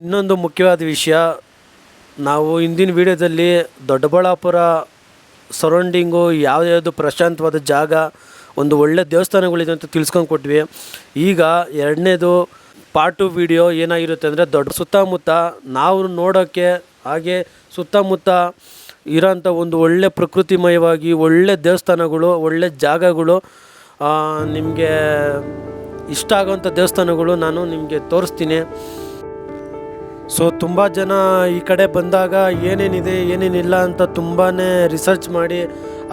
ಇನ್ನೊಂದು ಮುಖ್ಯವಾದ ವಿಷಯ, ನಾವು ಇಂದಿನ ವಿಡಿಯೋದಲ್ಲಿ ದೊಡ್ಡಬಳ್ಳಾಪುರ ಸರೌಂಡಿಂಗು ಯಾವ್ಯಾವುದು ಪ್ರಶಾಂತವಾದ ಜಾಗ, ಒಂದು ಒಳ್ಳೆ ದೇವಸ್ಥಾನಗಳಿದೆ ಅಂತ ತಿಳ್ಸ್ಕೊಂಡು ಕೊಟ್ವಿ. ಈಗ ಎರಡನೇದು ಪಾರ್ಟ್ 2 ವಿಡಿಯೋ ಏನಾಗಿರುತ್ತೆ ಅಂದರೆ, ದೊಡ್ಡ ಸುತ್ತಮುತ್ತ ನಾವು ನೋಡೋಕ್ಕೆ ಹಾಗೆ ಸುತ್ತಮುತ್ತ ಇರೋಂಥ ಒಂದು ಒಳ್ಳೆ ಪ್ರಕೃತಿಮಯವಾಗಿ ಒಳ್ಳೆ ದೇವಸ್ಥಾನಗಳು, ಒಳ್ಳೆ ಜಾಗಗಳು, ನಿಮಗೆ ಇಷ್ಟ ಆಗೋವಂಥ ದೇವಸ್ಥಾನಗಳು ನಾನು ನಿಮಗೆ ತೋರಿಸ್ತೀನಿ. ಸೊ ತುಂಬ ಜನ ಈ ಕಡೆ ಬಂದಾಗ ಏನೇನಿದೆ ಏನೇನಿಲ್ಲ ಅಂತ ತುಂಬಾ ರಿಸರ್ಚ್ ಮಾಡಿ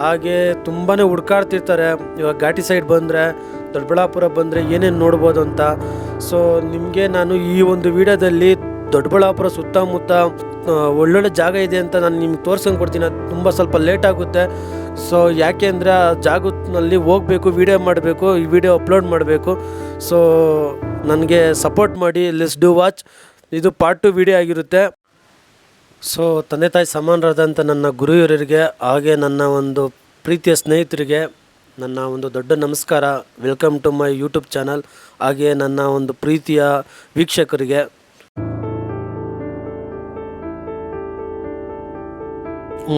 ಹಾಗೆ ತುಂಬಾ ಹುಡ್ಕಾಡ್ತಿರ್ತಾರೆ. ಇವಾಗ ಘಾಟಿ ಸೈಡ್ ಬಂದರೆ, ದೊಡ್ಡಬಳ್ಳಾಪುರ ಬಂದರೆ ಏನೇನು ನೋಡ್ಬೋದು ಅಂತ. ಸೊ ನಿಮಗೆ ನಾನು ಈ ಒಂದು ವಿಡಿಯೋದಲ್ಲಿ ದೊಡ್ಡಬಳ್ಳಾಪುರ ಸುತ್ತಮುತ್ತ ಒಳ್ಳೊಳ್ಳೆ ಜಾಗ ಇದೆ ಅಂತ ನಾನು ನಿಮ್ಗೆ ತೋರ್ಸ್ಕೊಂಡು ಕೊಡ್ತೀನಿ. ಅದು ತುಂಬ ಸ್ವಲ್ಪ ಲೇಟ್ ಆಗುತ್ತೆ. ಸೊ ಯಾಕೆ ಅಂದರೆ ಆ ಜಾಗದಲ್ಲಿ ಹೋಗಬೇಕು, ವಿಡಿಯೋ ಮಾಡಬೇಕು, ಈ ವಿಡಿಯೋ ಅಪ್ಲೋಡ್ ಮಾಡಬೇಕು. ಸೊ ನನಗೆ ಸಪೋರ್ಟ್ ಮಾಡಿ. Let's do watch. ಇದು ಪಾರ್ಟ್ 2 ವಿಡಿಯೋ ಆಗಿರುತ್ತೆ. ಸೊ ತಂದೆ ತಾಯಿ ಸಮಾನರಾದಂಥ ನನ್ನ ಗುರು ಹಿರಿಯರಿಗೆ ಹಾಗೆ ನನ್ನ ಒಂದು ಪ್ರೀತಿಯ ಸ್ನೇಹಿತರಿಗೆ ನನ್ನ ಒಂದು ದೊಡ್ಡ ನಮಸ್ಕಾರ. Welcome to my YouTube channel. ಹಾಗೆ ನನ್ನ ಒಂದು ಪ್ರೀತಿಯ ವೀಕ್ಷಕರಿಗೆ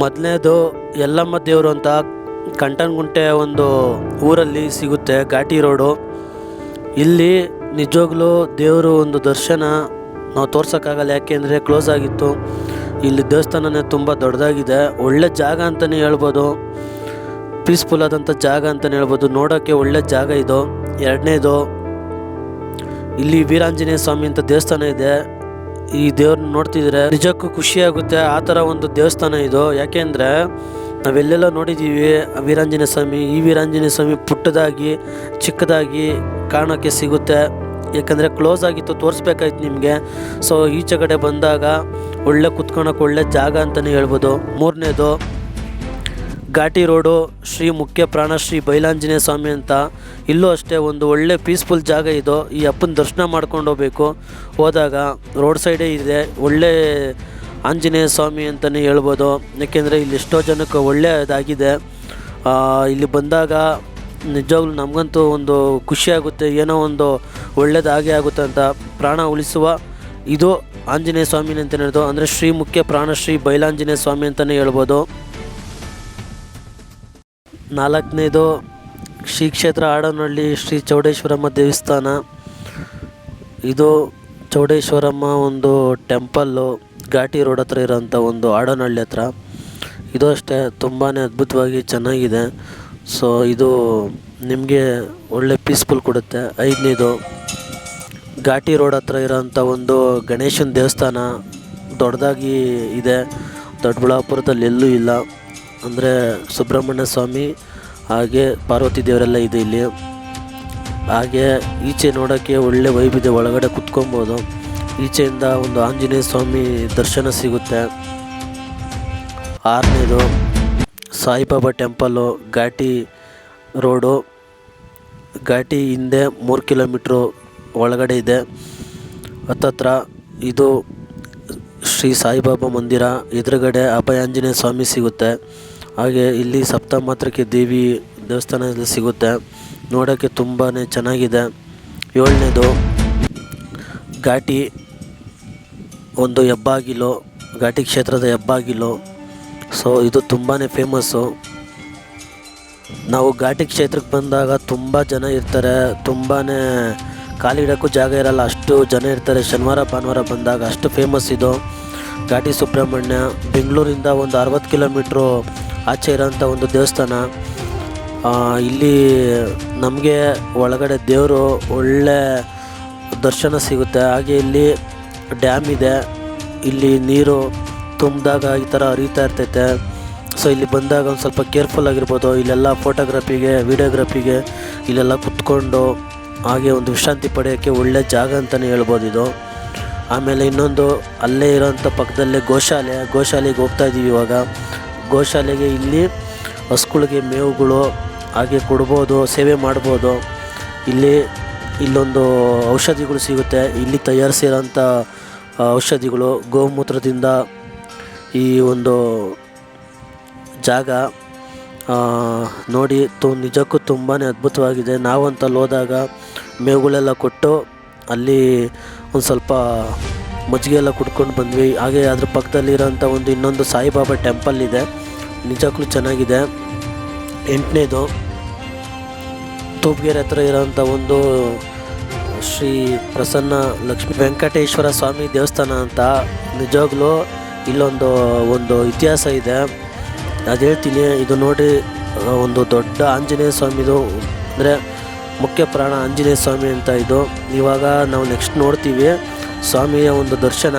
ಮೊದಲನೇದು ಯಲ್ಲಮ್ಮ ದೇವರು ಅಂತ ಕಂಟನಗುಂಟೆ ಒಂದು ಊರಲ್ಲಿ ಸಿಗುತ್ತೆ, ಘಾಟಿ ರೋಡು. ಇಲ್ಲಿ ನಿಜವಾಗ್ಲೂ ದೇವರು ಒಂದು ದರ್ಶನ ನಾವು ತೋರ್ಸೋಕ್ಕಾಗಲ್ಲ, ಯಾಕೆಂದರೆ ಕ್ಲೋಸ್ ಆಗಿತ್ತು. ಇಲ್ಲಿ ದೇವಸ್ಥಾನನೇ ತುಂಬ ದೊಡ್ಡದಾಗಿದೆ, ಒಳ್ಳೆ ಜಾಗ ಅಂತಲೇ ಹೇಳ್ಬೋದು, ಪೀಸ್ಫುಲ್ ಆದಂಥ ಜಾಗ ಅಂತಲೇ ಹೇಳ್ಬೋದು. ನೋಡೋಕ್ಕೆ ಒಳ್ಳೆ ಜಾಗ ಇದು. ಎರಡನೇದು, ಇಲ್ಲಿ ವೀರಾಂಜನೇಯ ಸ್ವಾಮಿ ಅಂತ ದೇವಸ್ಥಾನ ಇದೆ. ಈ ದೇವ್ರನ್ನ ನೋಡ್ತಿದ್ರೆ ನಿಜಕ್ಕೂ ಖುಷಿಯಾಗುತ್ತೆ. ಆ ಥರ ಒಂದು ದೇವಸ್ಥಾನ ಇದು. ಯಾಕೆಂದರೆ ನಾವೆಲ್ಲೆಲ್ಲ ನೋಡಿದ್ದೀವಿ ವೀರಾಂಜನೇಯ ಸ್ವಾಮಿ. ಈ ವೀರಾಂಜನೇಯ ಸ್ವಾಮಿ ಪುಟ್ಟದಾಗಿ ಚಿಕ್ಕದಾಗಿ ಕಾಣೋಕ್ಕೆ ಸಿಗುತ್ತೆ, ಯಾಕಂದರೆ ಕ್ಲೋಸ್ ಆಗಿತ್ತು, ತೋರಿಸ್ಬೇಕಾಯ್ತು ನಿಮಗೆ. ಸೊ ಈಚೆ ಕಡೆ ಬಂದಾಗ ಒಳ್ಳೆ ಕುತ್ಕೊಳಕ್ಕೆ ಒಳ್ಳೆ ಜಾಗ ಅಂತಲೇ ಹೇಳ್ಬೋದು. ಮೂರನೇದು, ಘಾಟಿ ರೋಡು ಶ್ರೀ ಮುಖ್ಯ ಪ್ರಾಣ ಶ್ರೀ ಬೈಲಾಂಜನೇಯ ಸ್ವಾಮಿ ಅಂತ. ಇಲ್ಲೂ ಅಷ್ಟೇ ಒಂದು ಒಳ್ಳೆ ಪೀಸ್ಫುಲ್ ಜಾಗ ಇದು. ಈ ಅಪ್ಪನ ದರ್ಶನ ಮಾಡ್ಕೊಂಡು ಹೋಗ್ಬೇಕು. ಹೋದಾಗ ರೋಡ್ ಸೈಡೇ ಇದೆ, ಒಳ್ಳೆ ಆಂಜನೇಯ ಸ್ವಾಮಿ ಅಂತಲೇ ಹೇಳ್ಬೋದು. ಯಾಕೆಂದರೆ ಇಲ್ಲಿ ಎಷ್ಟೋ ಜನಕ್ಕೆ ಒಳ್ಳೆಯದಾಗಿದೆ. ಇಲ್ಲಿ ಬಂದಾಗ ನಿಜವಾಗ್ಲೂ ನಮಗಂತೂ ಒಂದು ಖುಷಿಯಾಗುತ್ತೆ, ಏನೋ ಒಂದು ಒಳ್ಳೇದಾಗೇ ಆಗುತ್ತೆ ಅಂತ. ಪ್ರಾಣ ಉಳಿಸುವ ಇದು ಆಂಜನೇಯ ಸ್ವಾಮಿನ ಅಂತಲೇ ಹೇಳ್ಬೋದು, ಅಂದರೆ ಶ್ರೀ ಮುಖ್ಯ ಪ್ರಾಣ ಶ್ರೀ ಬೈಲಾಂಜನೇಯ ಸ್ವಾಮಿ ಅಂತಲೇ ಹೇಳ್ಬೋದು. ನಾಲ್ಕನೇದು, ಶ್ರೀ ಕ್ಷೇತ್ರ ಆಡನಹಳ್ಳಿ ಶ್ರೀ ಚೌಡೇಶ್ವರಮ್ಮ ದೇವಸ್ಥಾನ. ಇದು ಚೌಡೇಶ್ವರಮ್ಮ ಒಂದು ಟೆಂಪಲ್ಲು, ಘಾಟಿ ರೋಡ್ ಹತ್ರ ಇರೋಂಥ ಒಂದು ಆಡನಹಳ್ಳಿ ಹತ್ರ. ಇದು ಅಷ್ಟೇ ತುಂಬಾ ಅದ್ಭುತವಾಗಿ ಚೆನ್ನಾಗಿದೆ. ಸೊ ಇದು ನಿಮಗೆ ಒಳ್ಳೆ ಪೀಸ್ಫುಲ್ ಕೊಡುತ್ತೆ. ಐದನೇದು, ಘಾಟಿ ರೋಡ್ ಹತ್ರ ಇರೋಂಥ ಒಂದು ಗಣೇಶನ ದೇವಸ್ಥಾನ ದೊಡ್ಡದಾಗಿ ಇದೆ. ದೊಡ್ಡಬಳ್ಳಾಪುರದಲ್ಲಿ ಎಲ್ಲೂ ಇಲ್ಲ, ಅಂದರೆ ಸುಬ್ರಹ್ಮಣ್ಯ ಸ್ವಾಮಿ ಹಾಗೆ ಪಾರ್ವತಿ ದೇವರೆಲ್ಲ ಇದೆ ಇಲ್ಲಿ. ಹಾಗೆ ಈಚೆ ನೋಡೋಕ್ಕೆ ಒಳ್ಳೆ ವೈಬ್ ಇದೆ, ಒಳಗಡೆ ಕುತ್ಕೊಬೋದು. ಈಚೆಯಿಂದ ಒಂದು ಆಂಜನೇಯ ಸ್ವಾಮಿ ದರ್ಶನ ಸಿಗುತ್ತೆ. ಆರನೇದು, ಸಾಯಿಬಾಬಾ ಟೆಂಪಲ್ಲು, ಘಾಟಿ ರೋಡು, ಘಾಟಿ ಹಿಂದೆ 3 ಕಿಲೋಮೀಟ್ರು ಒಳಗಡೆ ಇದೆ. ಹತ್ತತ್ರ ಇದು ಶ್ರೀ ಸಾಯಿಬಾಬಾ ಮಂದಿರ, ಎದುರುಗಡೆ ಅಭಯ ಆಂಜನೇಯ ಸ್ವಾಮಿ ಸಿಗುತ್ತೆ. ಹಾಗೆ ಇಲ್ಲಿ ಸಪ್ತಮಾತೃಕೆ ದೇವಿ ದೇವಸ್ಥಾನ ಸಿಗುತ್ತೆ, ನೋಡೋಕ್ಕೆ ತುಂಬಾ ಚೆನ್ನಾಗಿದೆ. ಏಳನೇದು, ಘಾಟಿ ಒಂದು ಹೆಬ್ಬಾಗಿಲು, ಘಾಟಿ ಕ್ಷೇತ್ರದ ಹೆಬ್ಬಾಗಿಲು. ಸೊ ಇದು ತುಂಬಾ ಫೇಮಸ್ಸು. ನಾವು ಘಾಟಿ ಕ್ಷೇತ್ರಕ್ಕೆ ಬಂದಾಗ ತುಂಬ ಜನ ಇರ್ತಾರೆ, ತುಂಬಾ ಕಾಲಿಡೋಕ್ಕೂ ಜಾಗ ಇರಲ್ಲ, ಅಷ್ಟು ಜನ ಇರ್ತಾರೆ. ಶನಿವಾರ ಭಾನುವಾರ ಬಂದಾಗ ಅಷ್ಟು ಫೇಮಸ್ ಇದು ಘಾಟಿ ಸುಬ್ರಹ್ಮಣ್ಯ. ಬೆಂಗಳೂರಿಂದ ಒಂದು 60 ಕಿಲೋಮೀಟ್ರು ಆಚೆ ಇರೋಂಥ ಒಂದು ದೇವಸ್ಥಾನ. ಇಲ್ಲಿ ನಮಗೆ ಒಳಗಡೆ ದೇವರು ಒಳ್ಳೆ ದರ್ಶನ ಸಿಗುತ್ತೆ. ಹಾಗೆ ಇಲ್ಲಿ ಡ್ಯಾಮ್ ಇದೆ, ಇಲ್ಲಿ ನೀರು ತುಂಬಿದಾಗ ಈ ಥರ ಹರಿತಾ ಇರ್ತೈತೆ. ಸೊ ಇಲ್ಲಿ ಬಂದಾಗ ಒಂದು ಸ್ವಲ್ಪ ಕೇರ್ಫುಲ್ ಆಗಿರ್ಬೋದು. ಇಲ್ಲೆಲ್ಲ ಫೋಟೋಗ್ರಫಿಗೆ ವಿಡಿಯೋಗ್ರಫಿಗೆ ಇಲ್ಲೆಲ್ಲ ಕುತ್ಕೊಂಡು ಹಾಗೆ ಒಂದು ವಿಶ್ರಾಂತಿ ಪಡೆಯೋಕ್ಕೆ ಒಳ್ಳೆ ಜಾಗ ಅಂತಲೇ ಹೇಳ್ಬೋದು ಇದು. ಆಮೇಲೆ ಇನ್ನೊಂದು, ಅಲ್ಲೇ ಇರೋಂಥ ಪಕ್ಕದಲ್ಲೇ ಗೋಶಾಲೆಗೆ ಹೋಗ್ತಾ ಇದ್ದೀವಿ ಇವಾಗ. ಗೋಶಾಲೆಗೆ ಇಲ್ಲಿ ಹಸುಗಳಿಗೆ ಮೇವುಗಳು ಹಾಗೆ ಕೊಡ್ಬೋದು, ಸೇವೆ ಮಾಡ್ಬೋದು. ಇಲ್ಲೊಂದು ಔಷಧಿಗಳು ಸಿಗುತ್ತೆ, ಇಲ್ಲಿ ತಯಾರಿಸಿರೋಂಥ ಔಷಧಿಗಳು ಗೋಮೂತ್ರದಿಂದ. ಈ ಒಂದು ಜಾಗ ನೋಡಿ ನಿಜಕ್ಕೂ ತುಂಬಾ ಅದ್ಭುತವಾಗಿದೆ. ನಾವಂತಲ್ಲಿ ಹೋದಾಗ ಮೇವುಗಳೆಲ್ಲ ಕೊಟ್ಟು ಅಲ್ಲಿ ಒಂದು ಸ್ವಲ್ಪ ಮಜ್ಜಿಗೆ ಎಲ್ಲ ಕುಡ್ಕೊಂಡು ಬಂದ್ವಿ. ಹಾಗೆ ಅದ್ರ ಪಕ್ಕದಲ್ಲಿರೋಂಥ ಒಂದು ಇನ್ನೊಂದು ಸಾಯಿಬಾಬಾ ಟೆಂಪಲ್ ಇದೆ, ನಿಜಕ್ಕೂ ಚೆನ್ನಾಗಿದೆ. 8ನೇದು ತೂಪ್ಗೆರೆ ಹತ್ರ ಇರೋಂಥ ಒಂದು ಶ್ರೀ ಪ್ರಸನ್ನ ಲಕ್ಷ್ಮೀ ವೆಂಕಟೇಶ್ವರ ಸ್ವಾಮಿ ದೇವಸ್ಥಾನ ಅಂತ. ನಿಜವಾಗ್ಲೂ ಒಂದು ಇತಿಹಾಸ ಇದೆ, ಅದು ಹೇಳ್ತೀನಿ. ಇದು ನೋಡಿ, ಒಂದು ದೊಡ್ಡ ಆಂಜನೇಯ ಸ್ವಾಮಿದು, ಅಂದರೆ ಮುಖ್ಯ ಪ್ರಾಣ ಆಂಜನೇಯ ಸ್ವಾಮಿ ಅಂತ ಇದು. ಇವಾಗ ನಾವು ನೆಕ್ಸ್ಟ್ ನೋಡ್ತೀವಿ ಸ್ವಾಮಿಯ ಒಂದು ದರ್ಶನ.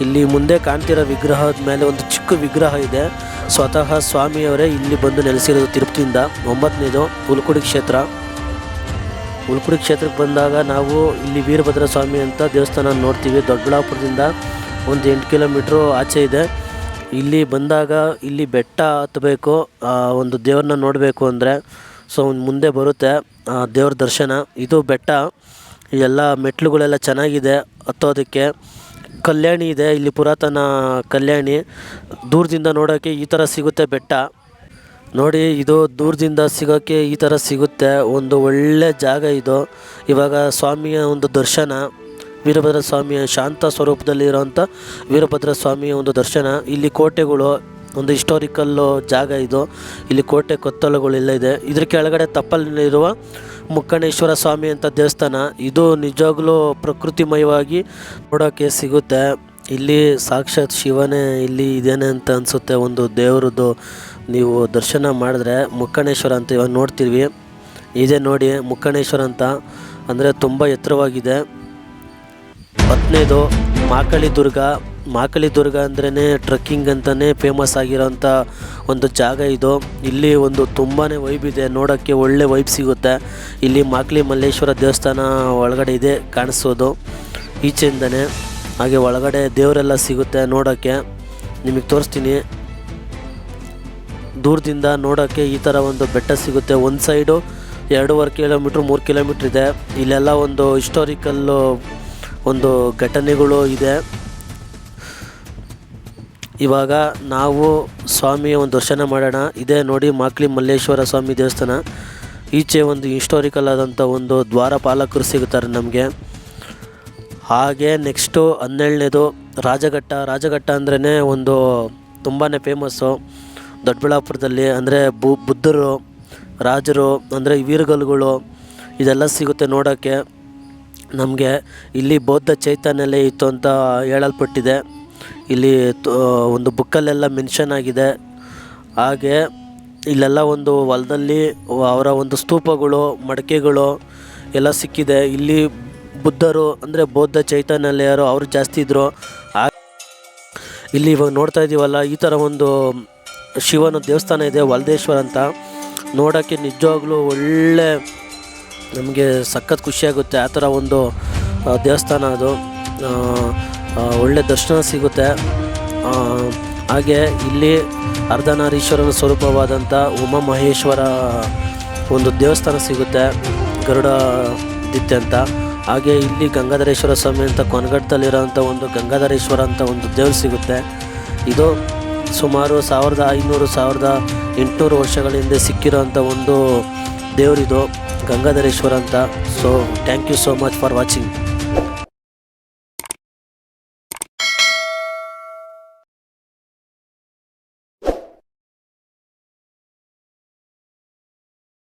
ಇಲ್ಲಿ ಮುಂದೆ ಕಾಣ್ತಿರೋ ವಿಗ್ರಹದ ಮೇಲೆ ಒಂದು ಚಿಕ್ಕ ವಿಗ್ರಹ ಇದೆ, ಸ್ವತಃ ಸ್ವಾಮಿಯವರೇ ಇಲ್ಲಿ ಬಂದು ನೆಲೆಸಿರೋದು ತಿರುಪತಿಯಿಂದ. 9ನೇದು ಉಲ್ಕುಡಿ ಕ್ಷೇತ್ರ. ಉಲ್ಕುಡಿ ಕ್ಷೇತ್ರಕ್ಕೆ ಬಂದಾಗ ನಾವು ಇಲ್ಲಿ ವೀರಭದ್ರ ಸ್ವಾಮಿ ಅಂತ ದೇವಸ್ಥಾನ ನೋಡ್ತೀವಿ. ದೊಡ್ಡಬಳ್ಳಾಪುರದಿಂದ ಒಂದು 8 ಕಿಲೋಮೀಟ್ರು ಆಚೆ ಇದೆ. ಇಲ್ಲಿ ಬಂದಾಗ ಇಲ್ಲಿ ಬೆಟ್ಟ ಹತ್ತಬೇಕು, ಒಂದು ದೇವ್ರನ್ನ ನೋಡಬೇಕು ಅಂದರೆ. ಸೊ ಮುಂದೆ ಬರುತ್ತೆ ದೇವ್ರ ದರ್ಶನ. ಇದು ಬೆಟ್ಟ, ಎಲ್ಲ ಮೆಟ್ಲುಗಳೆಲ್ಲ ಚೆನ್ನಾಗಿದೆ ಹತ್ತೋದಕ್ಕೆ. ಕಲ್ಯಾಣಿ ಇದೆ ಇಲ್ಲಿ, ಪುರಾತನ ಕಲ್ಯಾಣಿ. ದೂರದಿಂದ ನೋಡೋಕ್ಕೆ ಈ ಥರ ಸಿಗುತ್ತೆ ಬೆಟ್ಟ ನೋಡಿ. ಇದು ದೂರದಿಂದ ಸಿಗೋಕ್ಕೆ ಈ ಥರ ಸಿಗುತ್ತೆ. ಒಂದು ಒಳ್ಳೆ ಜಾಗ ಇದು. ಇವಾಗ ಸ್ವಾಮಿಯ ಒಂದು ದರ್ಶನ, ವೀರಭದ್ರ ಸ್ವಾಮಿಯ ಶಾಂತ ಸ್ವರೂಪದಲ್ಲಿರೋಂಥ ವೀರಭದ್ರ ಸ್ವಾಮಿಯ ಒಂದು ದರ್ಶನ. ಇಲ್ಲಿ ಕೋಟೆಗಳು, ಒಂದು ಹಿಸ್ಟಾರಿಕಲ್ಲು ಜಾಗ ಇದು. ಇಲ್ಲಿ ಕೋಟೆ ಕೊತ್ತಲುಗಳೆಲ್ಲ ಇದೆ. ಇದ್ರ ಕೆಳಗಡೆ ತಪ್ಪಲಿರುವ ಮುಕ್ಕಣೇಶ್ವರ ಸ್ವಾಮಿ ಅಂತ ದೇವಸ್ಥಾನ. ಇದು ನಿಜವಾಗ್ಲೂ ಪ್ರಕೃತಿಮಯವಾಗಿ ನೋಡೋಕ್ಕೆ ಸಿಗುತ್ತೆ. ಇಲ್ಲಿ ಸಾಕ್ಷಾತ್ ಶಿವನೇ ಇಲ್ಲಿ ಇದೇನೆ ಅಂತ ಅನಿಸುತ್ತೆ. ಒಂದು ದೇವ್ರದ್ದು ನೀವು ದರ್ಶನ ಮಾಡಿದ್ರೆ ಮುಕ್ಕಣೇಶ್ವರ ಅಂತ ಇವಾಗ ನೋಡ್ತೀವಿ. ಇದೇ ನೋಡಿ ಮುಕ್ಕಣೇಶ್ವರ ಅಂತ, ಅಂದರೆ ತುಂಬ ಎತ್ತರವಾಗಿದೆ. 10ನೇದು ಮಾಕಳಿ ದುರ್ಗ. ಮಾಕಳಿ ದುರ್ಗ ಅಂದ್ರೇ ಟ್ರೆಕ್ಕಿಂಗ್ ಅಂತಲೇ ಫೇಮಸ್ ಆಗಿರೋಂಥ ಒಂದು ಜಾಗ ಇದು. ಇಲ್ಲಿ ಒಂದು ತುಂಬಾ ವೈಬ್ ಇದೆ, ನೋಡೋಕ್ಕೆ ಒಳ್ಳೆ ವೈಬ್ ಸಿಗುತ್ತೆ. ಇಲ್ಲಿ ಮಾಕ್ಲಿ ಮಲ್ಲೇಶ್ವರ ದೇವಸ್ಥಾನ ಒಳಗಡೆ ಇದೆ ಕಾಣಿಸೋದು ಈಚೆಯಿಂದನೇ. ಹಾಗೆ ಒಳಗಡೆ ದೇವರೆಲ್ಲ ಸಿಗುತ್ತೆ ನೋಡೋಕ್ಕೆ, ನಿಮಗೆ ತೋರಿಸ್ತೀನಿ. ದೂರದಿಂದ ನೋಡೋಕ್ಕೆ ಈ ಥರ ಒಂದು ಬೆಟ್ಟ ಸಿಗುತ್ತೆ. ಒಂದು ಸೈಡು 2.5 ಕಿಲೋಮೀಟ್ರ್ 3 ಕಿಲೋಮೀಟ್ರ್ ಇದೆ. ಇಲ್ಲೆಲ್ಲ ಒಂದು ಹಿಸ್ಟಾರಿಕಲ್ಲು ಒಂದು ಘಟನೆಗಳು ಇದೆ. ಇವಾಗ ನಾವು ಸ್ವಾಮಿಯ ಒಂದು ದರ್ಶನ ಮಾಡೋಣ. ಇದೇ ನೋಡಿ ಮಾಕ್ಲಿ ಮಲ್ಲೇಶ್ವರ ಸ್ವಾಮಿ ದೇವಸ್ಥಾನ. ಈಚೆ ಒಂದು ಹಿಸ್ಟಾರಿಕಲ್ ಆದಂಥ ಒಂದು ದ್ವಾರಪಾಲಕರು ಸಿಗುತ್ತಾರೆ ನಮಗೆ. ಹಾಗೆ ನೆಕ್ಸ್ಟು 12ನೇದು ರಾಜಘಟ್ಟ. ರಾಜಘಟ್ಟ ಅಂದ್ರೇ ಒಂದು ತುಂಬಾ ಫೇಮಸ್ಸು ದೊಡ್ಡಬಳ್ಳಾಪುರದಲ್ಲಿ. ಅಂದರೆ ಬುದ್ಧರು, ರಾಜರು, ಅಂದರೆ ವೀರಗಲ್ಲುಗಳು ಇದೆಲ್ಲ ಸಿಗುತ್ತೆ ನೋಡೋಕ್ಕೆ ನಮಗೆ. ಇಲ್ಲಿ ಬೌದ್ಧ ಚೈತನ್ಯಲೇ ಇತ್ತು ಅಂತ ಹೇಳಲ್ಪಟ್ಟಿದೆ. ಇಲ್ಲಿ ಒಂದು ಬುಕ್ಕಲ್ಲೆಲ್ಲ ಮೆನ್ಷನ್ ಆಗಿದೆ. ಹಾಗೆ ಇಲ್ಲೆಲ್ಲ ಒಂದು ಹೊಲದಲ್ಲಿ ಅವರ ಒಂದು ಸ್ತೂಪಗಳು, ಮಡಕೆಗಳು ಎಲ್ಲ ಸಿಕ್ಕಿದೆ. ಇಲ್ಲಿ ಬುದ್ಧರು, ಅಂದರೆ ಬೌದ್ಧ ಚೈತನ್ಯರು ಅವರು ಜಾಸ್ತಿ ಇದ್ದರು. ಇಲ್ಲಿ ಇವಾಗ ನೋಡ್ತಾ ಇದ್ದೀವಲ್ಲ, ಈ ಥರ ಒಂದು ಶಿವನ ದೇವಸ್ಥಾನ ಇದೆ ವಲ್ದೇಶ್ವರ ಅಂತ. ನೋಡೋಕ್ಕೆ ನಿಜವಾಗ್ಲೂ ಒಳ್ಳೆ, ನಮಗೆ ಸಖತ್ ಖುಷಿಯಾಗುತ್ತೆ. ಆ ಥರ ಒಂದು ದೇವಸ್ಥಾನ ಅದು. ಒಳ್ಳೆ ದರ್ಶನ ಸಿಗುತ್ತೆ. ಹಾಗೆ ಇಲ್ಲಿ ಅರ್ಧನಾರೀಶ್ವರನ ಸ್ವರೂಪವಾದಂಥ ಉಮಾಮಹೇಶ್ವರ ಒಂದು ದೇವಸ್ಥಾನ ಸಿಗುತ್ತೆ, ಗರುಡಾದಿತ್ಯ ಅಂತ. ಹಾಗೆ ಇಲ್ಲಿ ಗಂಗಾಧರೇಶ್ವರ ಸ್ವಾಮಿ ಅಂತ ಕೊನಗಟ್ಟದಲ್ಲಿರೋಂಥ ಒಂದು ಗಂಗಾಧರೇಶ್ವರ ಅಂತ ಒಂದು ದೇವರು ಸಿಗುತ್ತೆ. ಇದು ಸುಮಾರು 1500-1800 ವರ್ಷಗಳ ಹಿಂದೆ ಸಿಕ್ಕಿರೋಂಥ ಒಂದು ದೇವರಿದು, ಗಂಗಾಧರೇಶ್ವರ ಅಂತ. So thank you so much for watching.